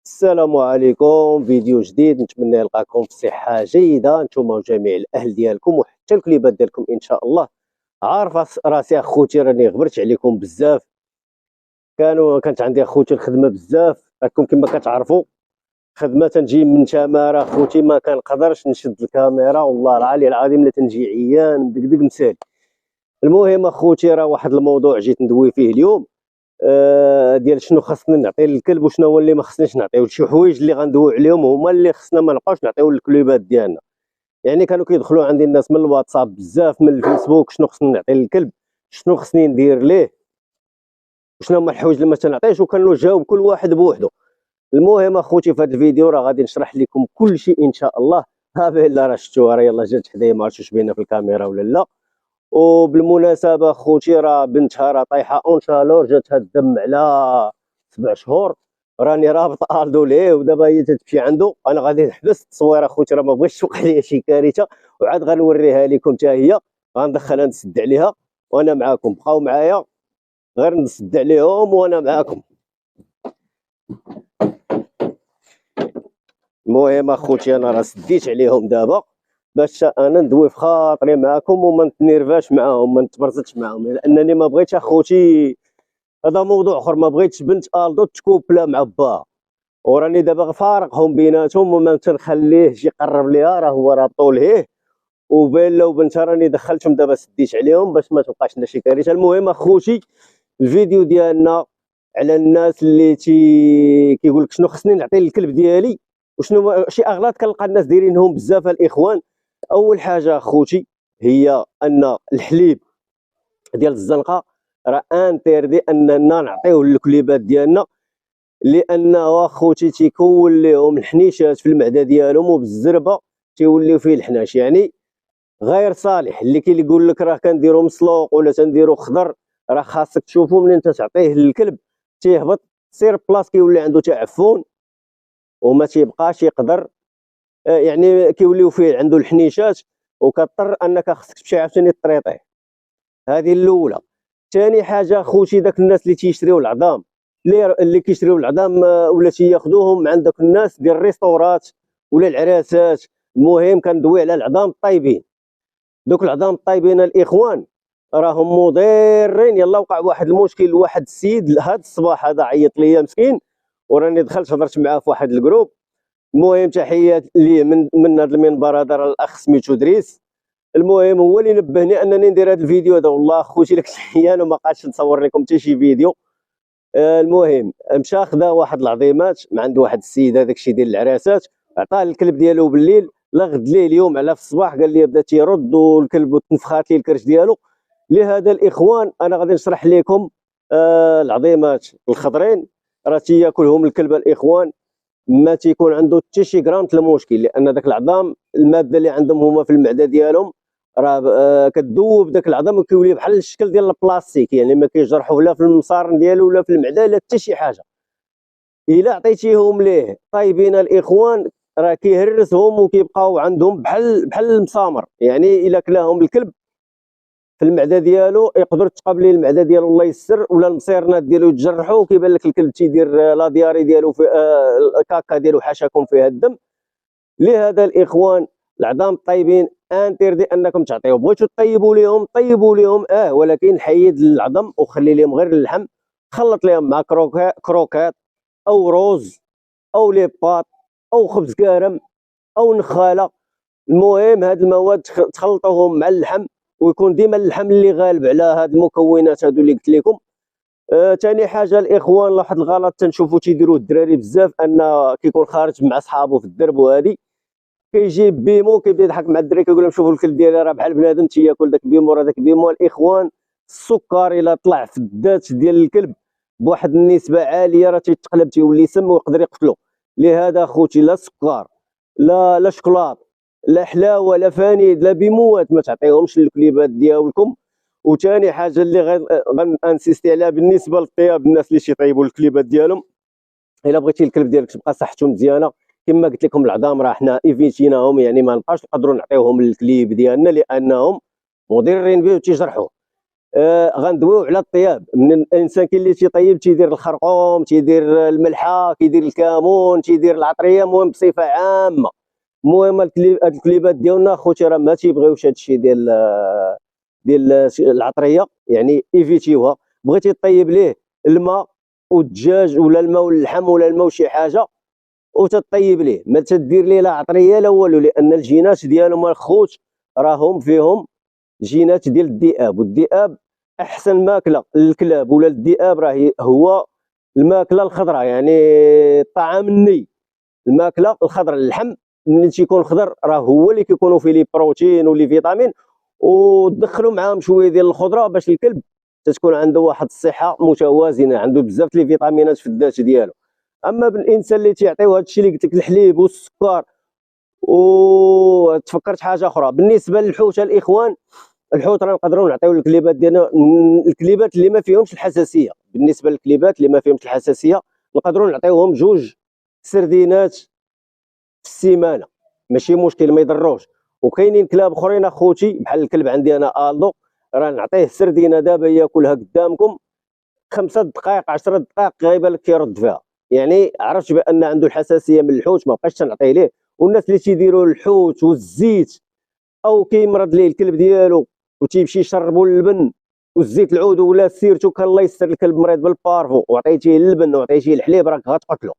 السلام عليكم، فيديو جديد. نتمنى يلقاكم في صحة جيدة نتوما وجميع الأهل ديالكم وحتى الكليبات ديالكم إن شاء الله. عارف راسي أخوتي راني غبرت عليكم بزاف. كانت عندي أخوتي الخدمة بزاف، راكم كما كتعرفوا خدمة تنجي من تمارة أخوتي ما كنقدرش نشد الكاميرا، والله العلي العظيم لا تنجي عيان مدقدق مسالي. المهم أخوتي راه واحد الموضوع جيت ندوي فيه اليوم، ديال شنو خاصنا نعطي للكلب وشنو هو اللي ما خصناش نعطيو. شي حوايج اللي غندويو عليهم هما اللي خصنا ما نبقاوش نعطيو للكليبات ديالنا. يعني كانوا كيدخلوا عندي الناس من الواتساب بزاف، من الفيسبوك، شنو خصني نعطي للكلب، شنو خصني ندير ليه، شنو هما الحوايج اللي ما تنعطيش، وكنجاوب كل واحد بوحدو. المهم اخوتي في هذا الفيديو راه غادي نشرح لكم كل شيء ان شاء الله. ها به الا راه شفتوها، راه يلاه جات حدايا، ما عرفتش واش باينه في الكاميرا ولا لا. وبالمناسبه اخوتي راه بنتها راه طايحه اون شالور، جاتها الدم على 7 شهور، راني رابط الدو ليه ودابا هي تمشي عنده. انا غادي نحبس التصوير اخوتي، راه ما بغيتش توقع ليا شي كارثه، وعاد غنوريها لكم حتى هي، غندخلها نسد عليها وانا معاكم. بقاو معايا غير نسد عليهم وانا معاكم. المهم اخوتي انا راه سديت عليهم دابا باش انا ندوي في خاطري معاكم وما نتنيرفاش معاهم، ما نتبرزتش معاهم، لانني ما بغيتش اخوتي. هذا موضوع اخر، ما بغيتش بنت الدو تكوبلا مع باها، وراني دابا فارقهم بيناتهم وما تنخليهش يقرب ليها، راه هو رابطو ليه وبيلا وبنتها راني دخلتهم دابا سديت عليهم باش ما توقعش لنا شي كارثه. المهم اخوتي الفيديو ديالنا على الناس اللي كيقول لك شنو خصني نعطي للكلب ديالي وشنو شي اغلاط كنلقى الناس دايرينهم بزاف الاخوان. اول حاجه اخوتي هي ان الحليب ديال الزنقه راه انتردي اننا نعطيوه للكليبات ديالنا، لانه اخوتي تيكون لهم الحنيشات في المعده ديالهم وبالزربه تيوليو فيه الحناش، يعني غير صالح. اللي كيقول لك راه كنديرو مسلوق ولا تنديرو خضر، راه خاصك تشوفو منين تعطيه للكلب تيهبط سير بلاص كيولي عنده تعفن وما تيبقاش يقدر، يعني كيوليو فيه عنده الحنيشات وكضطر انك خصك تمشي عاوتاني تريطيه. هذه الاولى. ثاني حاجه خوتي داك الناس اللي تيشريو العظام، اللي كيشريو العظام ولا تياخذوهم من عند داك الناس ديال الريستورات ولا العراسات. المهم كندوي على العظام الطيبين. دوك العظام الطيبين الاخوان راهم مضرين. يلا وقع واحد المشكل لواحد السيد هذا الصباح، هذا عيط ليا مسكين وراني دخلت هضرت معاه في واحد الجروب. المهم تحيات ليه من هذا المنبر، هذا الاخ سميتو دريس. المهم هو اللي نبهني انني ندير هذا الفيديو هذا، والله خوتي لك الحيان وما بقاش نصور لكم حتى شي فيديو. المهم مشى خدا واحد العظيمات من عند واحد السيد هذاك الشيء ديال العراسات، عطاه الكلب ديالو بالليل، لغد ليه اليوم على في الصباح قال لي بدا تيرد والكلب تنفخات ليه الكرش ديالو. لهذا الاخوان انا غادي نشرح لكم العظيمات الخضرين راه تياكلهم الكلب الاخوان، ما تيكون عنده حتى شي غرامت المشكل، لان داك العظام الماده اللي عندهم هما في المعده ديالهم راه كتذوب داك العظام وكيولي بحال الشكل ديال البلاستيك، يعني ما كيجرحوه لا في المصارن ديالو ولا في المعده لا حتى شي حاجه. الا عطيتيهم ليه طيبين الاخوان راه كيهرسهم وكيبقاو عندهم بحال المسامر، يعني الا كلاهم الكلب في المعده ديالو يقدر تقابلي المعده ديالو الله يسر، ولا المصيرنات ديالو يتجرحوا وكيبان لك الكلب تيدير لا دياري ديالو في الكاكا ديالو حاشاكم فيها الدم. لهذا الاخوان العظام الطيبين انتردي انكم تعطيو. بغيتو طيبوا لهم طيبوا لهم ولكن حيد العظم وخلي لهم غير اللحم، خلط لهم مع كروكات او روز او لي باط او خبز كارم او نخاله. المهم هاد المواد تخلطوهم مع اللحم ويكون ديما اللحم اللي غالب على هاد المكونات هادو اللي قلت لكم. ثاني حاجه الاخوان واحد الغلط تنشوفوا تيديروه الدراري بزاف، ان كيكون خارج مع صحابه في الدرب وهادي كيجي بيمو كيبدا يضحك مع الدراري كيقول لهم شوفوا الكلب ديالي راه بحال بنادم تياكل داك بيمو. راه داك بيمو الاخوان السكر الا طلع في الذات ديال الكلب بواحد النسبه عاليه راه تيتقلب تيولي سم ويقدر يقتلو. لهذا اخوتي لا سكر لا شكلاط لا حلاوه لا فانيد لا بيموات ما تعطيهمش للكليبات ديالكم. وثاني حاجه اللي غنسيستي عليها بالنسبه للطياب، الناس اللي تيطيبوا الكليبات ديالهم، الا بغيتي الكلب ديالك تبقى صحته مزيانه كما قلت لكم العظام راه حنا ايفيتيناهم، يعني ما نبقاش نقدروا نعطيوهم للكليب ديالنا لانهم مضرين به وتيجرحوه. غندويو على الطياب. من الانسان كاين اللي تيطيب تيدير الخرقوم، تيدير الملحه، كيدير الكمون، تيدير العطريه، المهم بصفه عامه. المهم هاد الكليبات ديالنا خوتي راه ما تيبغيوش هادشي ديال العطريه، يعني ايفيتيوها. بغيتي طيب ليه الماء والدجاج ولا الماء واللحم ولا الماء وشي حاجه وتطيب ليه، ما تدير ليه لا عطريه لا والو، لان الجينات ديالهم الخوت راهم فيهم جينات ديال الذئاب، والذئاب احسن ماكله للكلاب ولا الذئاب راه هو الماكله الخضراء، يعني الطعام الني، الماكله الخضراء. اللحم ملي تيكون خضر راه هو اللي كيكونوا فيه لي بروتين ولي فيتامين، ودخلوا معاهم شويه ديال الخضره باش الكلب تتكون عنده واحد الصحه متوازنه، عنده بزاف لي فيتامينات في الذات ديالو. اما بالانسان اللي تيعطيو هادشي اللي قلت لك الحليب والسكر، وتفكرت حاجه اخرى بالنسبه للحوت الاخوان. الحوت راه نقدروا نعطيو الكليبات ديالنا، الكليبات اللي ما فيهمش الحساسيه. بالنسبه للكليبات اللي ما فيهمش الحساسيه نقدروا نعطيوهم 2 سردينات في السيمانه، ماشي مشكل، ما يضروش. وكاينين كلاب اخرين اخوتي بحال الكلب عندي انا الدو، راه نعطيه سردينه دابا ياكلها قدامكم 5 دقائق 10 دقائق غايبه لك كيرد فيها. يعني عرفت بان عنده الحساسيه من الحوت، ما بقاش تنعطيه ليه. والناس اللي تيديروا الحوت والزيت او كيمرض ليه الكلب ديالو وتيمشي يشربوا اللبن والزيت العود، ولا سيرتو كان الله يستر الكلب مريض بالبارفو وعطيتيه اللبن وعطيتيه الحليب راك غتقتلو.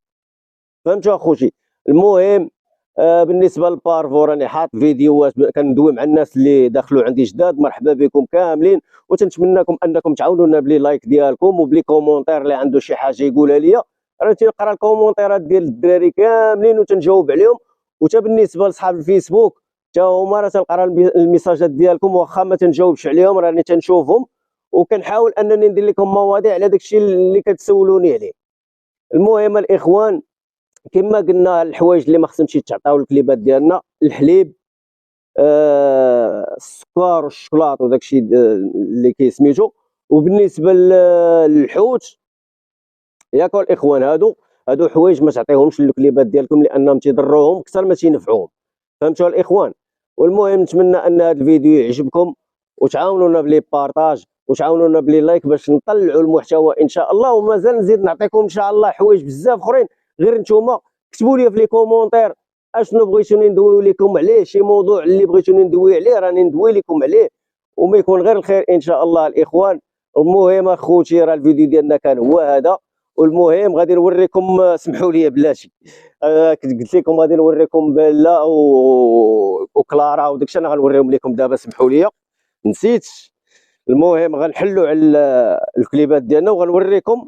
فهمتوا اخوتي؟ المهم بالنسبه للبارفو راني حاط فيديوهات كندوي مع الناس اللي دخلوا عندي جداد. مرحبا بكم كاملين، وتنتمناكم انكم تعاونونا بلي لايك ديالكم وبلي كومونتير اللي عنده شي حاجه يقولها ليا. راه تنقرا الكومونتيرات ديال الدراري كاملين وتنجاوب عليهم. وتا بالنسبه لصحاب الفيسبوك تا هما راه تنقرا الميساجات ديالكم، واخا ما تنجاوبش عليهم راني تنشوفهم، وكنحاول انني ندير لكم مواضيع على داكشي اللي كتسولوني عليه. المهم الاخوان كما قلنا الحوايج اللي ما خصهمش يتعطاو الكليبات ديالنا: الحليب، السكر والشوكولات وداكشي اللي كيسميتو. وبالنسبه للحوت ياك الاخوان، هادو حوايج ما تعطيهمش الكليبات ديالكم لانهم تيضروهم اكثر ما تينفعوهم. فهمتوا الاخوان؟ والمهم نتمنى ان هذا الفيديو يعجبكم، وتعاونونا بلي بارطاج وتعاونونا بلي لايك باش نطلعوا المحتوى ان شاء الله. ومازال نزيد نعطيكم ان شاء الله حوايج بزاف اخرين. غير نتوما كتبوا لي في لي كومونتير اشنو بغيتوني ندويو لكم عليه، شي موضوع اللي بغيتوني ندوي عليه راني ندوي لكم عليه، وما يكون غير الخير ان شاء الله الاخوان. المهم اخوتي راه الفيديو ديالنا كان هو هذا. والمهم غادي نوريكم، سمحوا لي بلاتي، قلت لكم غادي نوريكم بلا وكلارا وداكشي، انا غنوريهم لكم دابا، سمحوا لي نسيت. المهم غنحلوا على الكليبات ديالنا وغنوريكم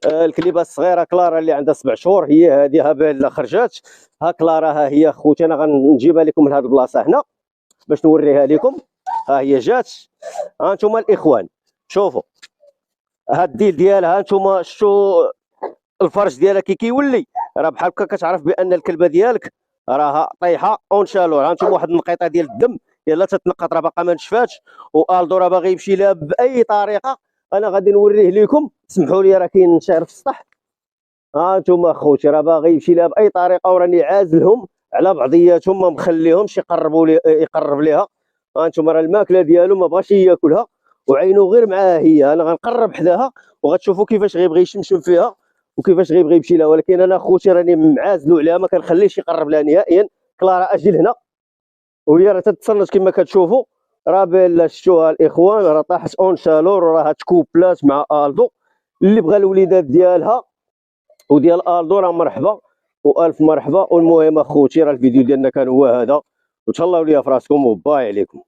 الكليبه الصغيره كلارا اللي عندها 7 شهور. هي هذه بالا خرجات، ها كلارا ها هي خوتي. انا غنجيبها لكم من هذه البلاصه هنا باش نوريها لكم. ها هي جات، ها انتم الاخوان شوفوا هاد الديل ديالها. انتم شفتوا الفرش ديالها كي كيولي، راه بحال هكا كتعرف بان الكلبه ديالك راها طايحه اونشالو. ها انتم واحد النقيطه ديال الدم يلا تتنقط، راه باقا ما نشفاتش، والدو راه باغي يمشي لها باي طريقه. انا غادي نوريه لكم، سمحوا لي راه كاين شعر في السطح. ها انتم اخوتي راه باغي يمشي لها باي طريقه، وراني عازلهم على بعضياتهم ما مخليهمش يقربوا لي يقرب ليها. ها انتم راه الماكله ديالو ما بغاش ياكلها وعينو غير معاها هي. انا غنقرب حداها وغتشوفوا كيفاش غيبغي يشمشم فيها وكيفاش غيبغي يمشي لها، ولكن انا خوتي راني معازلو عليها ما كنخليش يقرب لها نهائيا. كلارا اجي لهنا وهي راه تتصنت كما كتشوفوا. راه بالا شفتوها الاخوان راه طاحت اون شالور وراها تكوبلات مع الدو. اللي بغى الوليدات ديالها وديال الدو راه مرحبا والف مرحبا. والمهم اخوتي راه الفيديو ديالنا كان هو هذا، وتهلاو ليا في راسكم وباي عليكم.